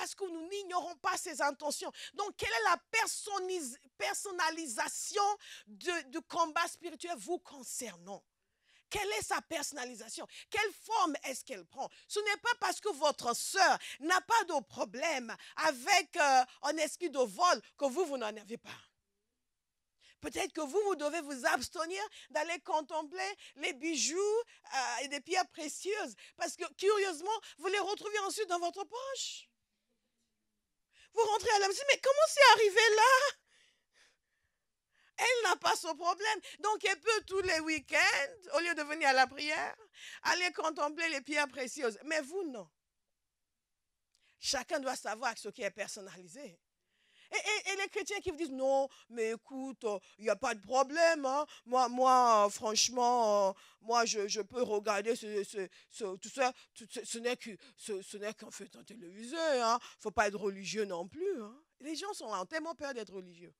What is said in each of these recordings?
parce que nous n'ignorons pas ses intentions. Donc, quelle est la personnalisation du combat spirituel vous concernant? Quelle est sa personnalisation? Quelle forme est-ce qu'elle prend? Ce n'est pas parce que votre sœur n'a pas de problème avec un esprit de vol que vous n'en avez pas. Peut-être que vous devez vous abstenir d'aller contempler les bijoux et des pierres précieuses. Parce que, curieusement, vous les retrouvez ensuite dans votre poche. Vous rentrez à la maison, mais comment c'est arrivé là? Elle n'a pas ce problème. Donc, elle peut tous les week-ends, au lieu de venir à la prière, aller contempler les pierres précieuses. Mais vous, non. Chacun doit savoir ce qui est personnalisé. Et les chrétiens qui vous disent, non, mais écoute, il n'y a pas de problème. Hein. Moi franchement, moi, je peux regarder tout ça. Ce n'est qu'en fait un télévisé. Il ne faut pas être religieux non plus. Hein. Les gens ont tellement peur d'être religieux.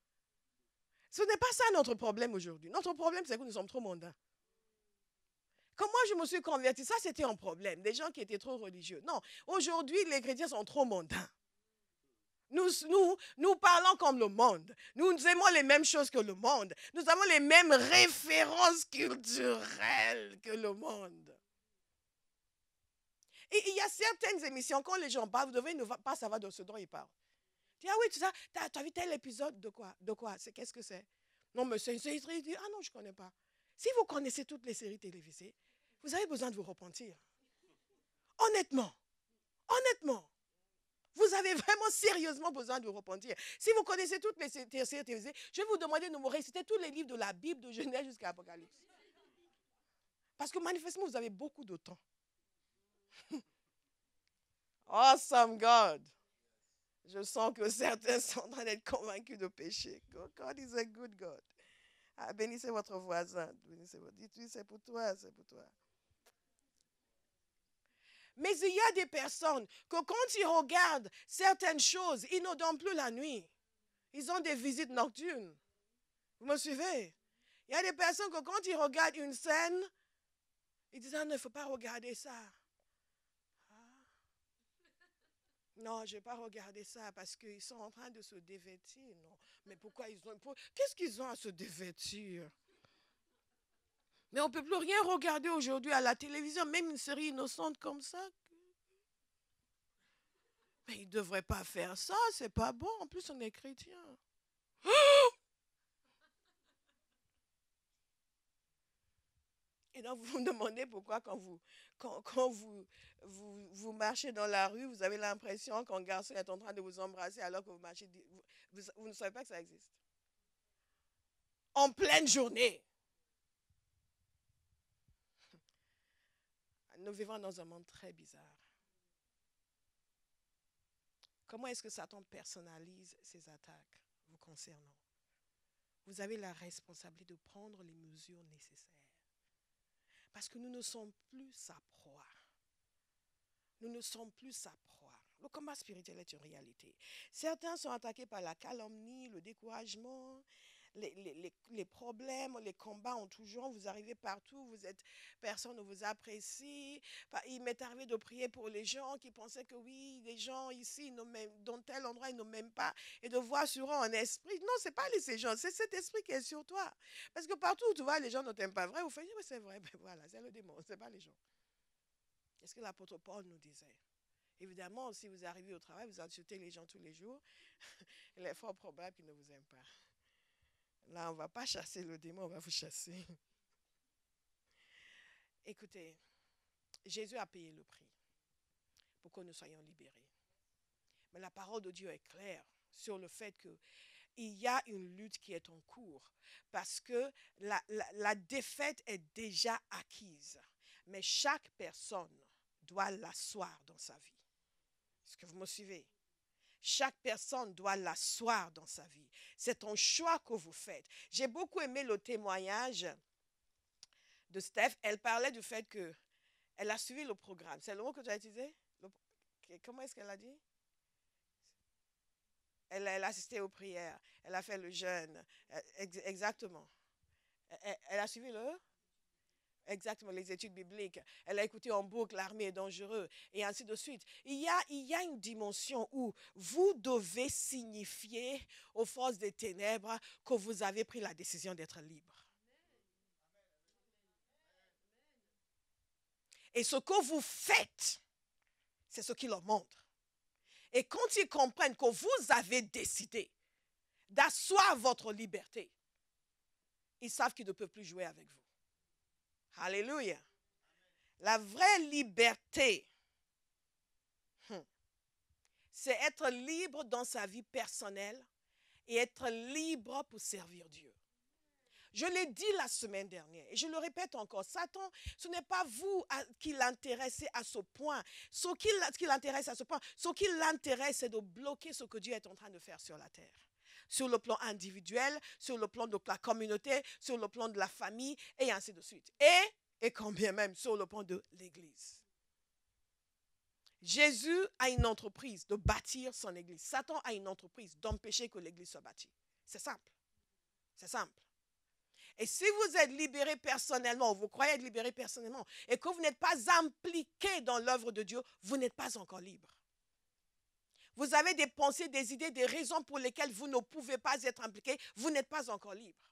Ce n'est pas ça notre problème aujourd'hui. Notre problème, c'est que nous sommes trop mondains. Quand moi, je me suis converti, ça, c'était un problème. Des gens qui étaient trop religieux. Non, aujourd'hui, les chrétiens sont trop mondains. Nous parlons comme le monde. Nous aimons les mêmes choses que le monde. Nous avons les mêmes références culturelles que le monde. Et il y a certaines émissions, quand les gens parlent, vous devez ne pas savoir de ce dont ils parlent. Tu dis, ah oui, tu as vu tel épisode de quoi? De quoi? Qu'est-ce que c'est? Non, mais c'est une série télévisée. Ah non, je ne connais pas. Si vous connaissez toutes les séries télévisées, vous avez besoin de vous repentir. Honnêtement. Vous avez vraiment sérieusement besoin de vous repentir. Si vous connaissez toutes les séries télévisées, je vais vous demander de me réciter tous les livres de la Bible, de Genèse jusqu'à Apocalypse. Parce que manifestement, vous avez beaucoup de temps. Awesome God. Je sens que certains sont en train d'être convaincus de péché. God is a good God. Ah, bénissez votre voisin. Dites-lui, c'est pour toi, c'est pour toi. Mais il y a des personnes que quand ils regardent certaines choses, ils ne dorment plus la nuit. Ils ont des visites nocturnes. Vous me suivez? Il y a des personnes que quand ils regardent une scène, ils disent, ah non, il ne faut pas regarder ça. Ah. Non, je ne vais pas regarder ça parce qu'ils sont en train de se dévêtir. Non, mais pourquoi ils ont... Qu'est-ce qu'ils ont à se dévêtir? Mais on ne peut plus rien regarder aujourd'hui à la télévision, même une série innocente comme ça. Mais ils ne devraient pas faire ça, c'est pas bon. En plus, on est chrétien. Et donc, vous vous demandez pourquoi quand vous marchez dans la rue, vous avez l'impression qu'un garçon est en train de vous embrasser alors que vous marchez, vous ne savez pas que ça existe. En pleine journée. Nous vivons dans un monde très bizarre. Comment est-ce que Satan personnalise ses attaques vous concernant? Vous avez la responsabilité de prendre les mesures nécessaires. Parce que nous ne sommes plus sa proie. Nous ne sommes plus sa proie. Le combat spirituel est une réalité. Certains sont attaqués par la calomnie, le découragement, les problèmes, les combats ont toujours, vous arrivez partout, personne ne vous apprécie. Il m'est arrivé de prier pour les gens qui pensaient que oui, les gens ici, dans tel endroit, ils ne m'aiment pas. Et de voir sur eux un esprit. Non, ce n'est pas ces gens, c'est cet esprit qui est sur toi. Parce que partout où tu vois, les gens ne t'aiment pas. Vrai, vous faites, oui, c'est vrai, ben voilà, c'est le démon, ce n'est pas les gens. Qu'est-ce que l'apôtre Paul nous disait? Évidemment, si vous arrivez au travail, vous insultez les gens tous les jours, il est fort probable qu'ils ne vous aiment pas. Là, on ne va pas chasser le démon, on va vous chasser. Écoutez, Jésus a payé le prix pour que nous soyons libérés. Mais la parole de Dieu est claire sur le fait qu'il y a une lutte qui est en cours parce que la défaite est déjà acquise. Mais chaque personne doit l'asseoir dans sa vie. Est-ce que vous me suivez? Chaque personne doit l'asseoir dans sa vie. C'est un choix que vous faites. J'ai beaucoup aimé le témoignage de Steph. Elle parlait du fait qu'elle a suivi le programme. C'est le mot que tu as utilisé? Comment est-ce qu'elle a dit? Elle a assisté aux prières. Elle a fait le jeûne. Exactement. Elle a suivi Exactement, les études bibliques. Elle a écouté en boucle l'armée est dangereuse et ainsi de suite. Il y a une dimension où vous devez signifier aux forces des ténèbres que vous avez pris la décision d'être libre. Et ce que vous faites, c'est ce qui leur montre. Et quand ils comprennent que vous avez décidé d'asseoir votre liberté, ils savent qu'ils ne peuvent plus jouer avec vous. Alléluia. La vraie liberté, c'est être libre dans sa vie personnelle et être libre pour servir Dieu. Je l'ai dit la semaine dernière et je le répète encore. Satan, ce n'est pas vous qui l'intéressez à ce point. Ce qui l'intéresse à ce point, ce qui l'intéresse, c'est de bloquer ce que Dieu est en train de faire sur la terre. Sur le plan individuel, sur le plan de la communauté, sur le plan de la famille et ainsi de suite. Et quand bien même sur le plan de l'Église. Jésus a une entreprise de bâtir son Église. Satan a une entreprise d'empêcher que l'Église soit bâtie. C'est simple. C'est simple. Et si vous êtes libéré personnellement, vous croyez être libéré personnellement, et que vous n'êtes pas impliqué dans l'œuvre de Dieu, vous n'êtes pas encore libre. Vous avez des pensées, des idées, des raisons pour lesquelles vous ne pouvez pas être impliqué, vous n'êtes pas encore libre.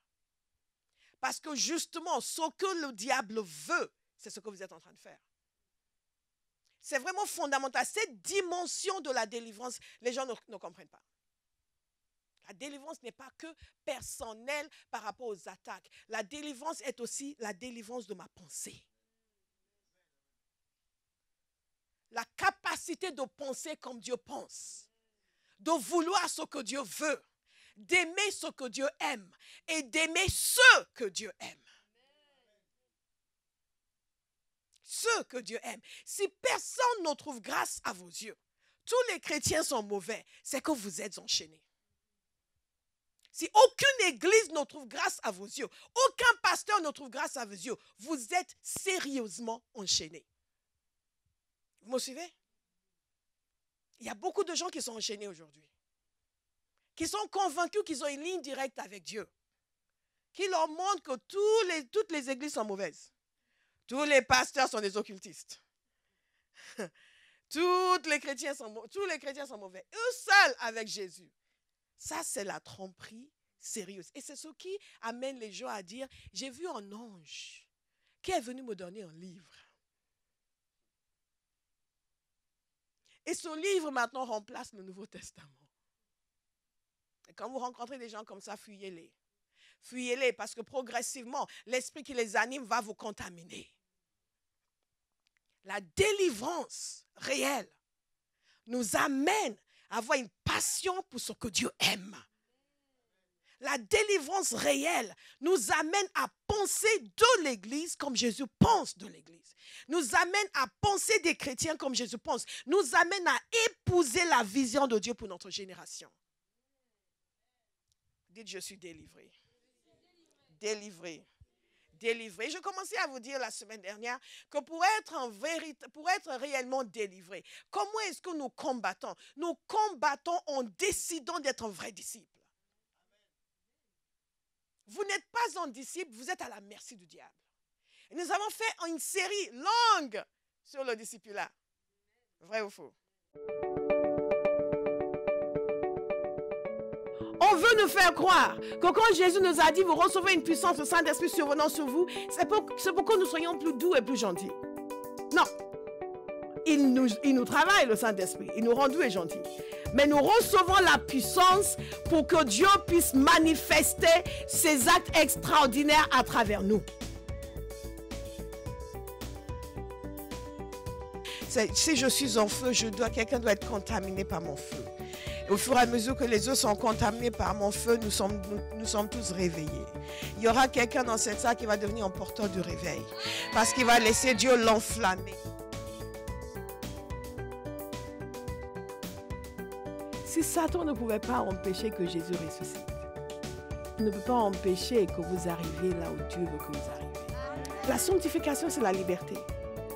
Parce que justement, ce que le diable veut, c'est ce que vous êtes en train de faire. C'est vraiment fondamental. Cette dimension de la délivrance, les gens ne comprennent pas. La délivrance n'est pas que personnelle par rapport aux attaques. La délivrance est aussi la délivrance de ma pensée. La capacité de penser comme Dieu pense. De vouloir ce que Dieu veut. D'aimer ce que Dieu aime. Et d'aimer ceux que Dieu aime. Ceux que Dieu aime. Si personne ne trouve grâce à vos yeux, tous les chrétiens sont mauvais, c'est que vous êtes enchaînés. Si aucune église ne trouve grâce à vos yeux, aucun pasteur ne trouve grâce à vos yeux, vous êtes sérieusement enchaînés. Vous me suivez? Il y a beaucoup de gens qui sont enchaînés aujourd'hui, qui sont convaincus qu'ils ont une ligne directe avec Dieu, qui leur montrent que toutes les églises sont mauvaises. Tous les pasteurs sont des occultistes. Tous les chrétiens sont mauvais. Eux seuls avec Jésus. Ça, c'est la tromperie sérieuse. Et c'est ce qui amène les gens à dire, j'ai vu un ange qui est venu me donner un livre. Et ce livre maintenant remplace le Nouveau Testament. Et quand vous rencontrez des gens comme ça, fuyez-les. Fuyez-les parce que progressivement, l'esprit qui les anime va vous contaminer. La délivrance réelle nous amène à avoir une passion pour ce que Dieu aime. La délivrance réelle nous amène à penser de l'Église comme Jésus pense de l'Église. Nous amène à penser des chrétiens comme Jésus pense. Nous amène à épouser la vision de Dieu pour notre génération. Dites, je suis délivré. Délivré. Délivré. Je commençais à vous dire la semaine dernière que pour être réellement délivré, comment est-ce que nous combattons? Nous combattons en décidant d'être un vrai disciple. Vous n'êtes pas un disciple, vous êtes à la merci du diable. Et nous avons fait une série longue sur le discipulat. Vrai ou faux? On veut nous faire croire que quand Jésus nous a dit, vous recevez une puissance, le Saint-Esprit survenant sur vous, c'est pour que nous soyons plus doux et plus gentils. Non. Il nous travaille, le Saint-Esprit. Il nous rend doux et gentils. Mais nous recevons la puissance pour que Dieu puisse manifester ses actes extraordinaires à travers nous. Si je suis en feu, quelqu'un doit être contaminé par mon feu. Au fur et à mesure que les autres sont contaminés par mon feu, nous sommes tous réveillés. Il y aura quelqu'un dans cette salle qui va devenir un porteur de réveil. Parce qu'il va laisser Dieu l'enflammer. Si Satan ne pouvait pas empêcher que Jésus ressuscite, il ne peut pas empêcher que vous arriviez là où Dieu veut que vous arriviez. La sanctification, c'est la liberté.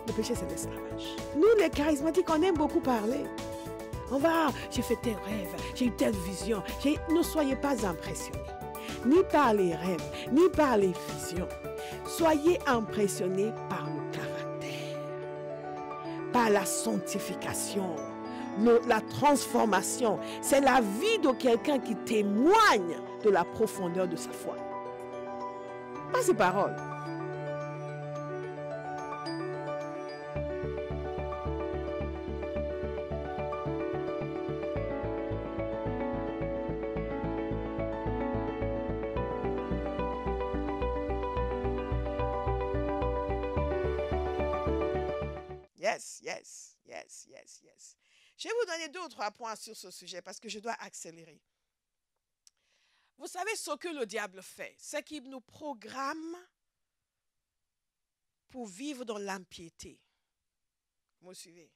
Le péché, c'est l'esclavage. Nous, les charismatiques, on aime beaucoup parler. On va, j'ai fait tel rêve, j'ai eu telle vision. Ne soyez pas impressionnés, ni par les rêves, ni par les visions. Soyez impressionnés par le caractère, par la sanctification, la transformation. C'est la vie de quelqu'un qui témoigne de la profondeur de sa foi. Pas ses paroles. Yes, yes, yes, yes, yes. Je vais vous donner 2 ou 3 points sur ce sujet parce que je dois accélérer. Vous savez ce que le diable fait, c'est qu'il nous programme pour vivre dans l'impiété. Vous me suivez?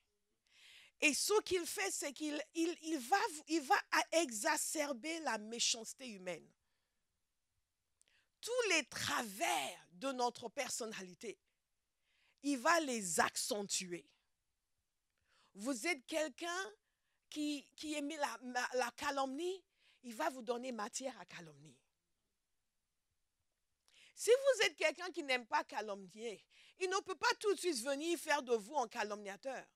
Et ce qu'il fait, c'est qu'il va exacerber la méchanceté humaine. Tous les travers de notre personnalité, il va les accentuer. Vous êtes quelqu'un qui aime la calomnie, il va vous donner matière à calomnie. Si vous êtes quelqu'un qui n'aime pas calomnier, il ne peut pas tout de suite venir faire de vous un calomniateur.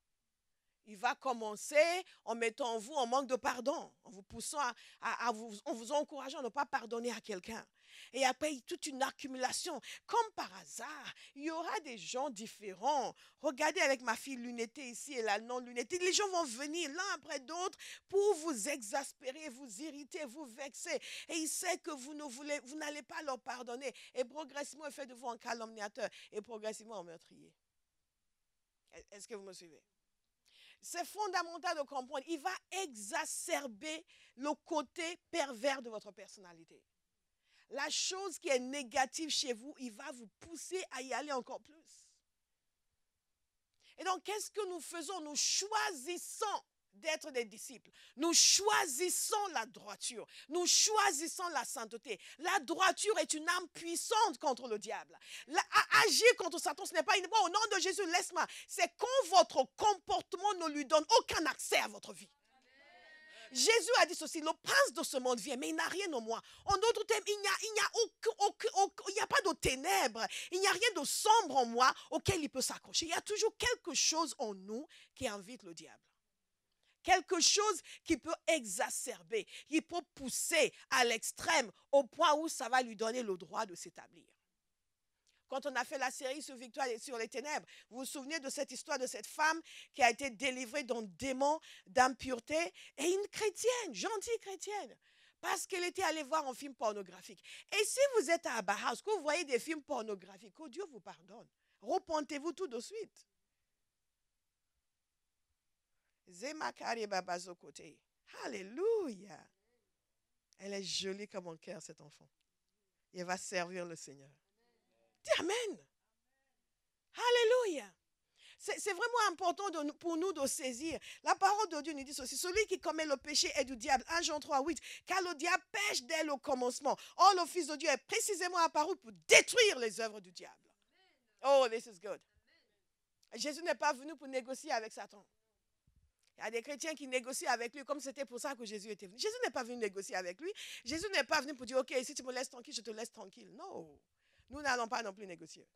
Il va commencer en mettant en vous un manque de pardon, en vous poussant en vous encourageant à ne pas pardonner à quelqu'un. Et après, toute une accumulation. Comme par hasard, il y aura des gens différents. Regardez avec ma fille lunettée ici et la non-lunettée. Les gens vont venir l'un après d'autre pour vous exaspérer, vous irriter, vous vexer. Et il sait que vous n'allez pas leur pardonner. Et progressivement, il fait de vous un calomniateur. Et progressivement, un meurtrier. Est-ce que vous me suivez? C'est fondamental de comprendre. Il va exacerber le côté pervers de votre personnalité. La chose qui est négative chez vous, il va vous pousser à y aller encore plus. Et donc, qu'est-ce que nous faisons? Nous choisissons d'être des disciples. Nous choisissons la droiture. Nous choisissons la sainteté. La droiture est une arme puissante contre le diable. Agir contre Satan, ce n'est pas une au nom de Jésus, laisse-moi. C'est quand votre comportement ne lui donne aucun accès à votre vie. Jésus a dit ceci, le prince de ce monde vient, mais il n'a rien en moi. En d'autres termes, il n'y a pas de ténèbres, il n'y a rien de sombre en moi auquel il peut s'accrocher. Il y a toujours quelque chose en nous qui invite le diable. Quelque chose qui peut exacerber, qui peut pousser à l'extrême au point où ça va lui donner le droit de s'établir. Quand on a fait la série sur Victoire et sur les ténèbres, vous vous souvenez de cette histoire de cette femme qui a été délivrée d'un démon d'impureté et une chrétienne, gentille chrétienne, parce qu'elle était allée voir un film pornographique. Et si vous êtes à Abaha, que vous voyez des films pornographiques, que Dieu vous pardonne. Repentez-vous tout de suite. Alléluia. Elle est jolie comme un cœur, cet enfant. Et elle va servir le Seigneur. Dis Amen. Alléluia. C'est vraiment important pour nous de saisir. La parole de Dieu nous dit ceci. Celui qui commet le péché est du diable. 1 Jean 3, 8. Car le diable pêche dès le commencement. Or, le Fils de Dieu est précisément apparu pour détruire les œuvres du diable. Oh, this is good. Jésus n'est pas venu pour négocier avec Satan. Il y a des chrétiens qui négocient avec lui comme c'était pour ça que Jésus était venu. Jésus n'est pas venu négocier avec lui. Jésus n'est pas venu pour dire, ok, si tu me laisses tranquille, je te laisse tranquille. Non. Nous n'allons pas non plus négocier.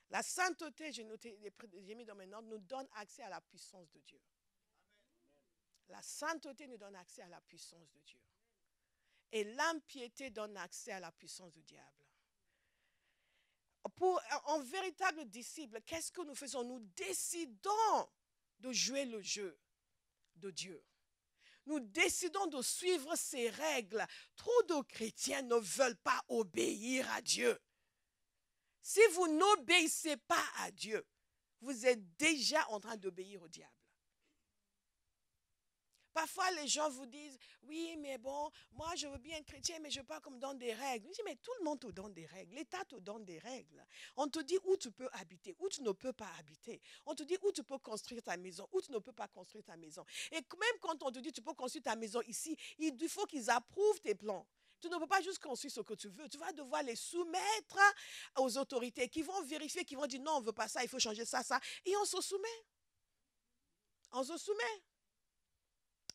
La sainteté, j'ai mis dans mes notes, nous donne accès à la puissance de Dieu. La sainteté nous donne accès à la puissance de Dieu. Et l'impiété donne accès à la puissance du diable. Pour un véritable disciple, qu'est-ce que nous faisons? Nous décidons de jouer le jeu de Dieu. Nous décidons de suivre ses règles. Trop de chrétiens ne veulent pas obéir à Dieu. Si vous n'obéissez pas à Dieu, vous êtes déjà en train d'obéir au diable. Parfois, les gens vous disent, oui, mais bon, moi, je veux bien être chrétien, mais je ne veux pas qu'on me donne des règles. Je dis, mais tout le monde te donne des règles. L'État te donne des règles. On te dit où tu peux habiter, où tu ne peux pas habiter. On te dit où tu peux construire ta maison, où tu ne peux pas construire ta maison. Et même quand on te dit tu peux construire ta maison ici, il faut qu'ils approuvent tes plans. Tu ne peux pas juste construire ce que tu veux. Tu vas devoir les soumettre aux autorités qui vont vérifier, qui vont dire non, on ne veut pas ça, il faut changer ça, ça. Et on se soumet. On se soumet.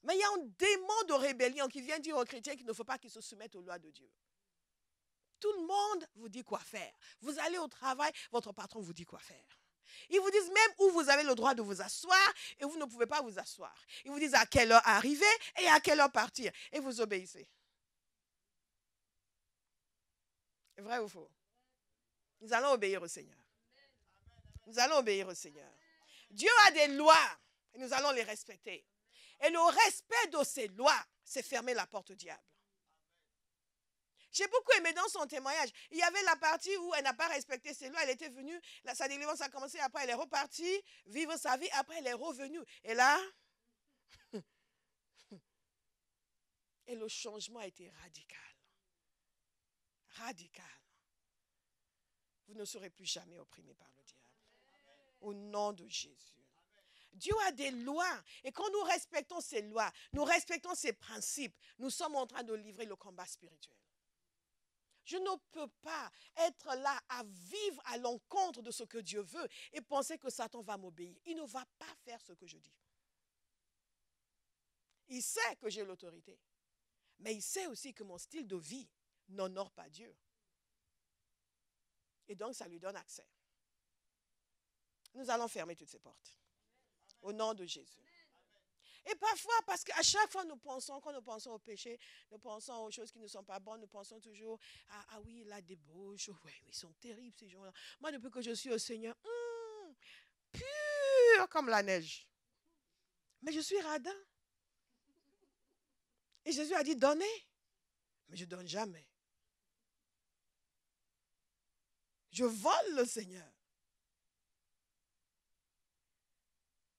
Mais il y a un démon de rébellion qui vient dire aux chrétiens qu'il ne faut pas qu'ils se soumettent aux lois de Dieu. Tout le monde vous dit quoi faire. Vous allez au travail, votre patron vous dit quoi faire. Ils vous disent même où vous avez le droit de vous asseoir et vous ne pouvez pas vous asseoir. Ils vous disent à quelle heure arriver et à quelle heure partir. Et vous obéissez. Vrai ou faux? Nous allons obéir au Seigneur. Nous allons obéir au Seigneur. Dieu a des lois et nous allons les respecter. Et le respect de ces lois, c'est fermer la porte au diable. J'ai beaucoup aimé dans son témoignage. Il y avait la partie où elle n'a pas respecté ses lois. Elle était venue, sa délivrance a commencé, après elle est repartie, vivre sa vie, après elle est revenue. Et là, et le changement a été radical. Radical. Vous ne serez plus jamais opprimé par le diable. Au nom de Jésus. Dieu a des lois. Et quand nous respectons ces lois, nous respectons ces principes, nous sommes en train de livrer le combat spirituel. Je ne peux pas être là à vivre à l'encontre de ce que Dieu veut et penser que Satan va m'obéir. Il ne va pas faire ce que je dis. Il sait que j'ai l'autorité. Mais il sait aussi que mon style de vie n'honore pas Dieu. Et donc, ça lui donne accès. Nous allons fermer toutes ces portes. Au nom de Jésus. Et parfois, parce qu'à chaque fois quand nous pensons au péché, nous pensons aux choses qui ne sont pas bonnes, nous pensons toujours, ah oui, la débauche, ouais, ils sont terribles ces gens-là. Moi, depuis que je suis au Seigneur, pur comme la neige. Mais je suis radin. Et Jésus a dit, donnez. Mais je ne donne jamais. Je vole le Seigneur.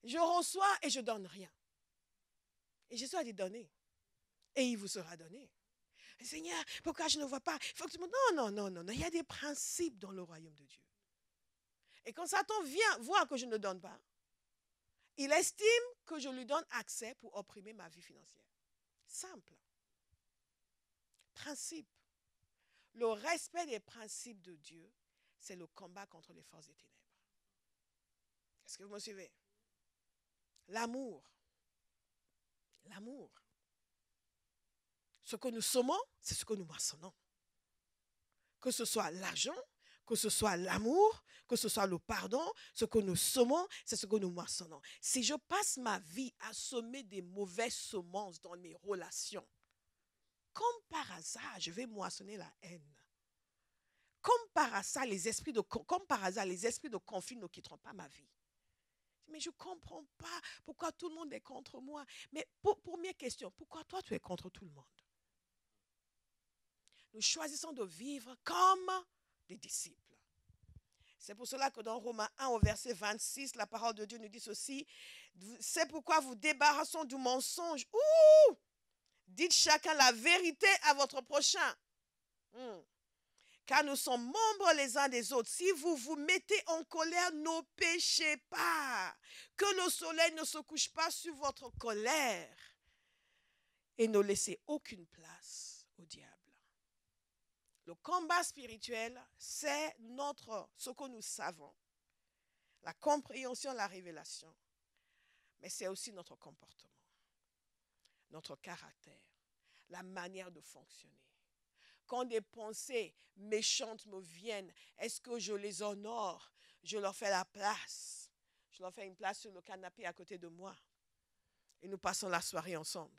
Je reçois et je ne donne rien. Et Jésus a dit, donnez. Et il vous sera donné. Seigneur, pourquoi je ne vois pas? Il faut que tu me... Non. Il y a des principes dans le royaume de Dieu. Et quand Satan vient voir que je ne donne pas, il estime que je lui donne accès pour opprimer ma vie financière. Simple. Principe. Le respect des principes de Dieu, c'est le combat contre les forces des ténèbres. Est-ce que vous me suivez? L'amour. L'amour. Ce que nous semons, c'est ce que nous moissonnons. Que ce soit l'argent, que ce soit l'amour, que ce soit le pardon, ce que nous semons, c'est ce que nous moissonnons. Si je passe ma vie à semer des mauvaises semences dans mes relations, comme par hasard, je vais moissonner la haine. Comme par hasard, les esprits de conflit ne quitteront pas ma vie. Mais je ne comprends pas pourquoi tout le monde est contre moi. Mais première question, pourquoi toi tu es contre tout le monde? Nous choisissons de vivre comme des disciples. C'est pour cela que dans Romains 1 au verset 26, la parole de Dieu nous dit ceci. C'est pourquoi vous débarrassons du mensonge. Dites chacun la vérité à votre prochain. Car nous sommes membres les uns des autres. Si vous vous mettez en colère, ne péchez pas. Que le soleil ne se couche pas sur votre colère. Et ne laissez aucune place au diable. Le combat spirituel, c'est ce que nous savons. La compréhension, la révélation. Mais c'est aussi notre comportement, notre caractère, la manière de fonctionner. Quand des pensées méchantes me viennent, est-ce que je les honore? Je leur fais la place. Je leur fais une place sur le canapé à côté de moi. Et nous passons la soirée ensemble.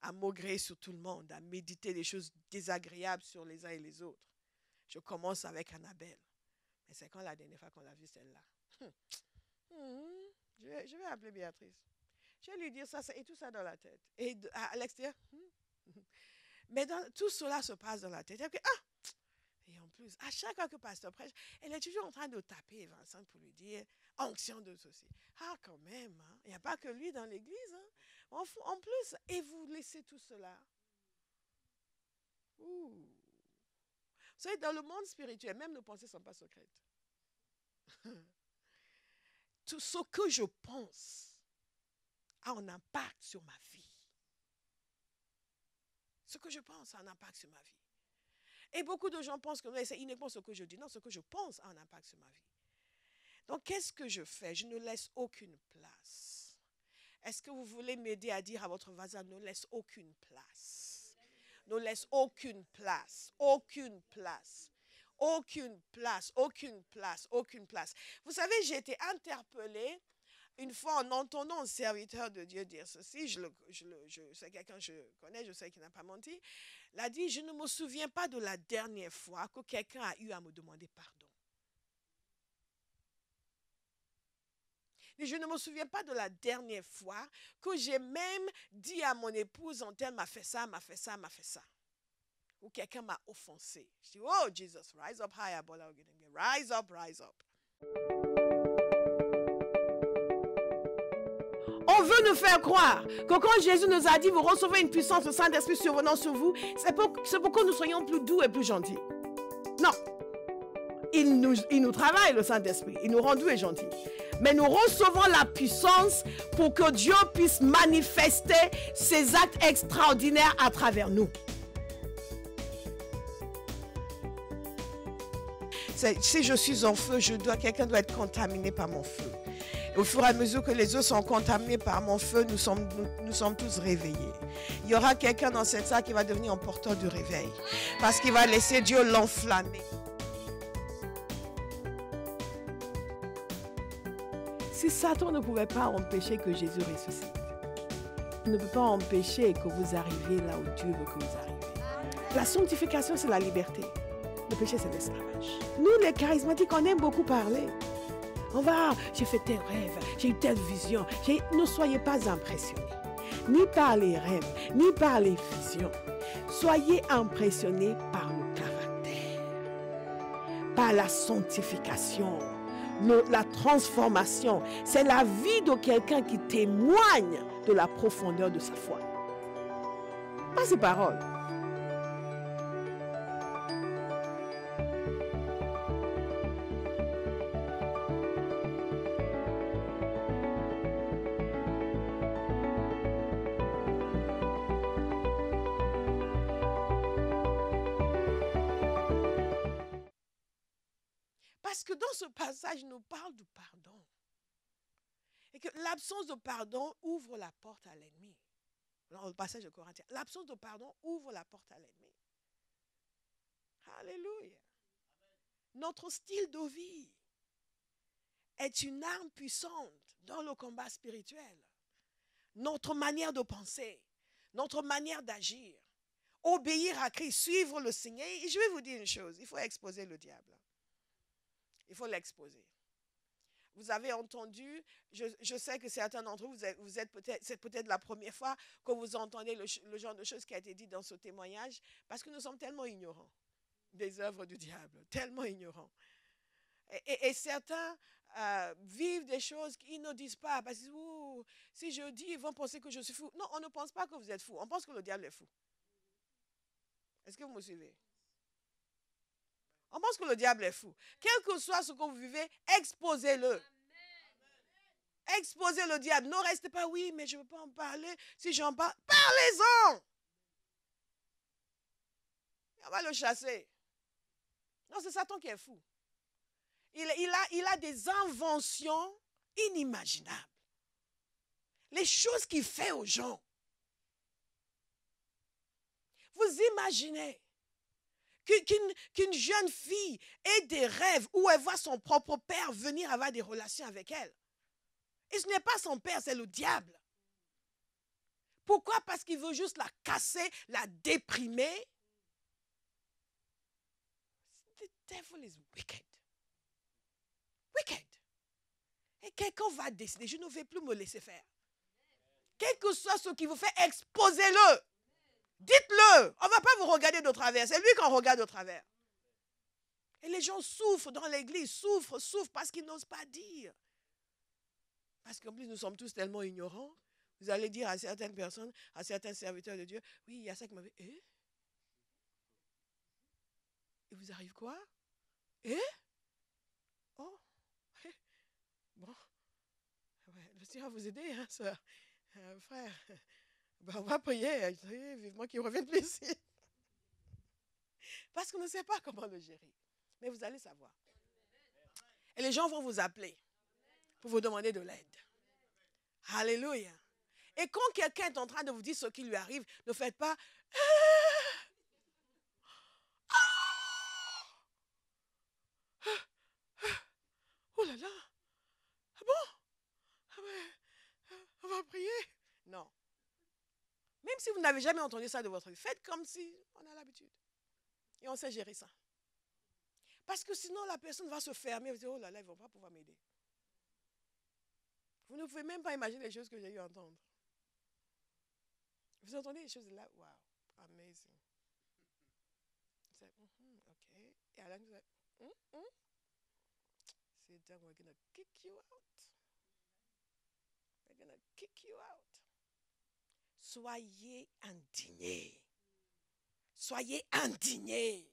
À maugréer sur tout le monde, à méditer des choses désagréables sur les uns et les autres. Je commence avec Annabelle. Mais c'est quand la dernière fois qu'on l'a vue celle-là? Je vais appeler Béatrice. Je vais lui dire ça et tout ça dans la tête. Et à l'extérieur, mais tout cela se passe dans la tête. Et en plus, à chaque fois que pasteur prêche, elle est toujours en train de taper Vincent pour lui dire onction de ceci. Quand même, il n'y a pas que lui dans l'église. En plus, et vous laissez tout cela. Vous savez, dans le monde spirituel, même nos pensées ne sont pas secrètes. Tout ce que je pense a un impact sur ma vie. Ce que je pense a un impact sur ma vie. Et beaucoup de gens pensent que c'est uniquement ce que je dis. Non, ce que je pense a un impact sur ma vie. Donc, qu'est-ce que je fais? Je ne laisse aucune place. Est-ce que vous voulez m'aider à dire à votre voisin, ne laisse aucune place? ne laisse aucune place, aucune place. Aucune place, aucune place, aucune place. Vous savez, j'ai été interpellée une fois en entendant un serviteur de Dieu dire ceci. C'est quelqu'un que je connais, je sais qu'il n'a pas menti. Il a dit, je ne me souviens pas de la dernière fois que quelqu'un a eu à me demander pardon. Et je ne me souviens pas de la dernière fois que j'ai même dit à mon épouse, en tel m'a fait ça, m'a fait ça, m'a fait ça. Ou quelqu'un m'a offensé. Je dis, oh Jesus, rise up higher, rise up, rise up. On veut nous faire croire que quand Jésus nous a dit, vous recevez une puissance, le Saint-Esprit survenant sur vous, c'est pour que nous soyons plus doux et plus gentils. Non. Il nous travaille, le Saint-Esprit. Il nous rend doux et gentils. Mais nous recevons la puissance pour que Dieu puisse manifester ses actes extraordinaires à travers nous. Si je suis en feu, quelqu'un doit être contaminé par mon feu. Et au fur et à mesure que les autres sont contaminés par mon feu, nous sommes tous réveillés. Il y aura quelqu'un dans cette salle qui va devenir un porteur de réveil. Parce qu'il va laisser Dieu l'enflammer. Si Satan ne pouvait pas empêcher que Jésus ressuscite, il ne peut pas empêcher que vous arriviez là où Dieu veut que vous arriviez. La sanctification, c'est la liberté. Le péché, c'est l'esclavage. Nous, les charismatiques, on aime beaucoup parler. On va, j'ai fait tel rêve, j'ai eu telle vision. Ne soyez pas impressionnés, ni par les rêves, ni par les visions. Soyez impressionnés par le caractère, par la sanctification, la transformation. C'est la vie de quelqu'un qui témoigne de la profondeur de sa foi. Pas ses paroles. Parce que dans ce passage, il nous parle du pardon. Et que l'absence de pardon ouvre la porte à l'ennemi. Dans le passage de Corinthiens, l'absence de pardon ouvre la porte à l'ennemi. Alléluia. Notre style de vie est une arme puissante dans le combat spirituel. Notre manière de penser, notre manière d'agir, obéir à Christ, suivre le Seigneur. Et je vais vous dire une chose, il faut exposer le diable. Il faut l'exposer. Vous avez entendu, je sais que certains d'entre vous, c'est peut-être la première fois que vous entendez le genre de choses qui a été dit dans ce témoignage, parce que nous sommes tellement ignorants des œuvres du diable, tellement ignorants. Et certains vivent des choses qu'ils ne disent pas, parce que si je dis, ils vont penser que je suis fou. Non, on ne pense pas que vous êtes fou, on pense que le diable est fou. Est-ce que vous me suivez? On pense que le diable est fou. Quel que soit ce que vous vivez, exposez-le. Exposez le diable. Ne restez pas, oui, mais je ne veux pas en parler. Si j'en parle, parlez-en. On va le chasser. Non, c'est Satan qui est fou. Il a des inventions inimaginables. Les choses qu'il fait aux gens. Vous imaginez qu'une jeune fille ait des rêves où elle voit son propre père venir avoir des relations avec elle. Et ce n'est pas son père, c'est le diable. Pourquoi? Parce qu'il veut juste la casser, la déprimer. The devil is wicked. Wicked. Et quelqu'un va décider, je ne vais plus me laisser faire. Quel que soit ce qui vous fait, exposez-le. Dites-le. On ne va pas vous regarder de travers. C'est lui qu'on regarde de travers. Et les gens souffrent dans l'église, souffrent parce qu'ils n'osent pas dire. Parce qu'en plus, nous sommes tous tellement ignorants. Vous allez dire à certaines personnes, à certains serviteurs de Dieu, oui, il y a ça qui m'avait... Et vous arrive quoi? Oh. Bon. Ouais, le Seigneur va vous aider, hein, sœur. Frère. Ben, on va prier, vivement qu'il revienne plus ici. Parce qu'on ne sait pas comment le gérer. Mais vous allez savoir. Et les gens vont vous appeler pour vous demander de l'aide. Alléluia. Et quand quelqu'un est en train de vous dire ce qui lui arrive, ne faites pas Même si vous n'avez jamais entendu ça de votre vie, faites comme si on a l'habitude. Et on sait gérer ça. Parce que sinon, la personne va se fermer. Vous dites, oh là là, ils ne vont pas pouvoir m'aider. Vous ne pouvez même pas imaginer les choses que j'ai eu à entendre. Vous entendez les choses là? Wow, amazing. Vous dites, OK. Et alors, vous dites, sit down, we're going to kick you out. We're going to kick you out. Soyez indignés. Soyez indignés.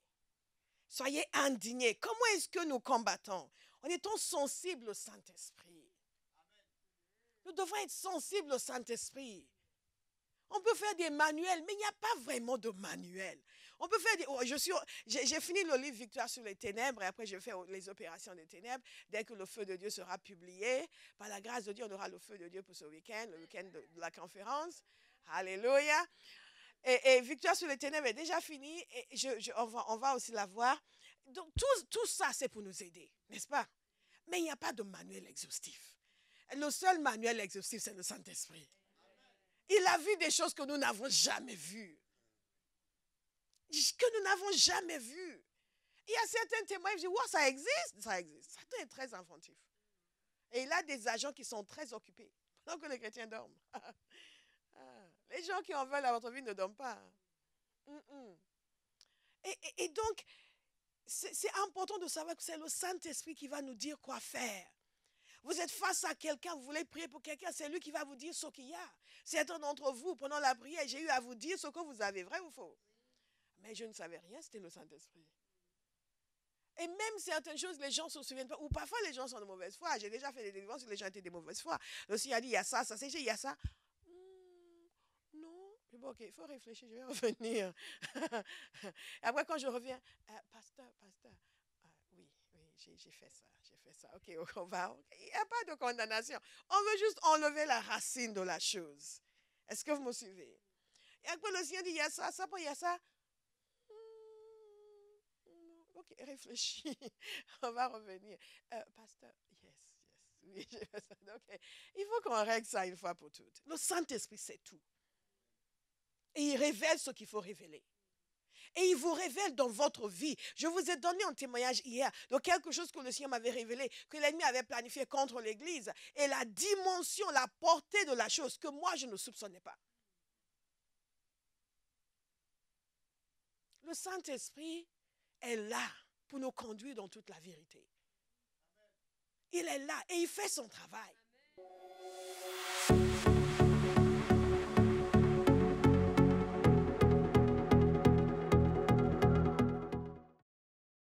Soyez indignés. Comment est-ce que nous combattons? En étant sensibles au Saint-Esprit. Nous devons être sensibles au Saint-Esprit. On peut faire des manuels, mais il n'y a pas vraiment de manuel. On peut faire des... j'ai fini le livre Victoire sur les ténèbres et après je vais faire les opérations des ténèbres. Dès que le feu de Dieu sera publié, par la grâce de Dieu, on aura le feu de Dieu pour ce week-end, le week-end de la conférence. Alléluia. Et Victoire sur les ténèbres est déjà fini et on va aussi la voir. Donc tout ça, c'est pour nous aider, n'est-ce pas? Mais il n'y a pas de manuel exhaustif. Le seul manuel exhaustif, c'est le Saint-Esprit. Il a vu des choses que nous n'avons jamais vues. Que nous n'avons jamais vues. Il y a certains témoins qui disent, wow, ça existe. Ça existe. Satan est très inventif. Et il a des agents qui sont très occupés pendant que les chrétiens dorment. Les gens qui en veulent à votre vie ne dorment pas. Et donc, c'est important de savoir que c'est le Saint-Esprit qui va nous dire quoi faire. Vous êtes face à quelqu'un, vous voulez prier pour quelqu'un, c'est lui qui va vous dire ce qu'il y a. Certains d'entre vous, pendant la prière, j'ai eu à vous dire ce que vous avez, vrai ou faux? Mais je ne savais rien, c'était le Saint-Esprit. Et même certaines choses, les gens ne se souviennent pas. Ou parfois, les gens sont de mauvaise foi. J'ai déjà fait des délivrances où les gens étaient de mauvaise foi. Le Seigneur a dit, il y a ça, c'est il y a ça. Non. Bon, ok, il faut réfléchir, je vais revenir. Après, quand je reviens, pasteur, oui, j'ai fait ça. Ok, on va. Il n'y a pas de condamnation. On veut juste enlever la racine de la chose. Est-ce que vous me suivez? Et après, le Seigneur dit, il y a ça, il y a ça. Ok, réfléchis. On va revenir. Pasteur, yes. Oui, j'ai fait ça. Okay. Il faut qu'on règle ça une fois pour toutes. Le Saint-Esprit, c'est tout. Et il révèle ce qu'il faut révéler. Et il vous révèle dans votre vie. Je vous ai donné un témoignage hier de quelque chose que le Seigneur m'avait révélé, que l'ennemi avait planifié contre l'Église. Et la dimension, la portée de la chose que moi, je ne soupçonnais pas. Le Saint-Esprit est là pour nous conduire dans toute la vérité. Il est là et il fait son travail. Amen.